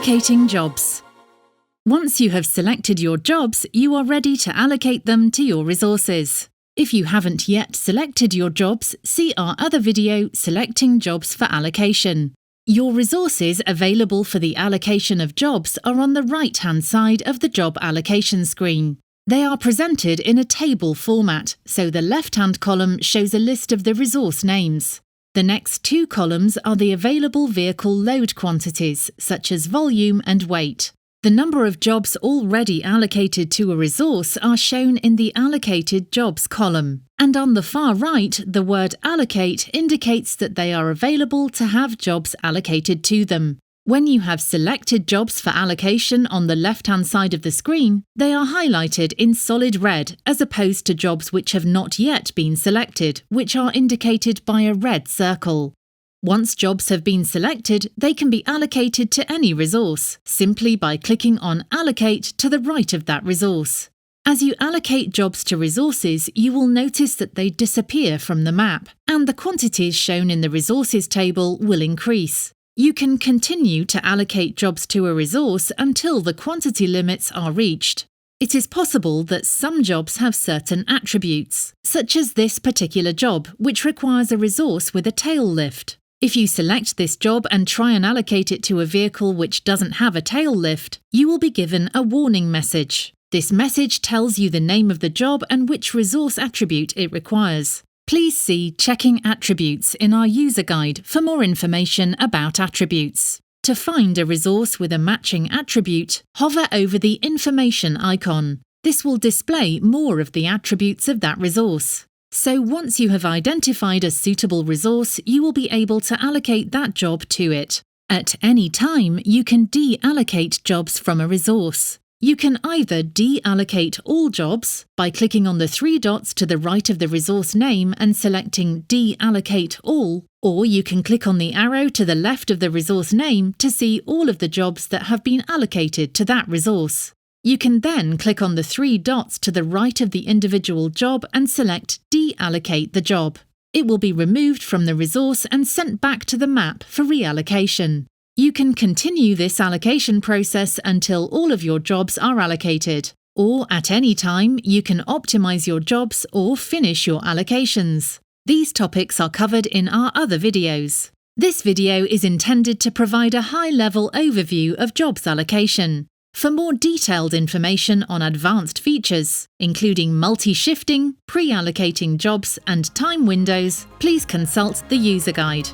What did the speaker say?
Allocating Jobs. Once you have selected your jobs, you are ready to allocate them to your resources. If you haven't yet selected your jobs, see our other video, Selecting Jobs for Allocation. Your resources available for the allocation of jobs are on the right-hand side of the job allocation screen. They are presented in a table format, so the left-hand column shows a list of the resource names. The next two columns are the available vehicle load quantities, such as volume and weight. The number of jobs already allocated to a resource are shown in the Allocated Jobs column. And on the far right, the word allocate indicates that they are available to have jobs allocated to them. When you have selected jobs for allocation on the left-hand side of the screen, they are highlighted in solid red as opposed to jobs which have not yet been selected, which are indicated by a red circle. Once jobs have been selected, they can be allocated to any resource, simply by clicking on Allocate to the right of that resource. As you allocate jobs to resources, you will notice that they disappear from the map, and the quantities shown in the resources table will increase. You can continue to allocate jobs to a resource until the quantity limits are reached. It is possible that some jobs have certain attributes, such as this particular job, which requires a resource with a tail lift. If you select this job and try and allocate it to a vehicle which doesn't have a tail lift, you will be given a warning message. This message tells you the name of the job and which resource attribute it requires. Please see Checking Attributes in our user guide for more information about attributes. To find a resource with a matching attribute, hover over the Information icon. This will display more of the attributes of that resource. So once you have identified a suitable resource, you will be able to allocate that job to it. At any time, you can deallocate jobs from a resource. You can either deallocate all jobs by clicking on the three dots to the right of the resource name and selecting Deallocate All, or you can click on the arrow to the left of the resource name to see all of the jobs that have been allocated to that resource. You can then click on the three dots to the right of the individual job and select Deallocate the job. It will be removed from the resource and sent back to the map for reallocation. You can continue this allocation process until all of your jobs are allocated, or at any time you can optimize your jobs or finish your allocations. These topics are covered in our other videos. This video is intended to provide a high-level overview of jobs allocation. For more detailed information on advanced features, including multi-shifting, pre-allocating jobs and time windows, please consult the user guide.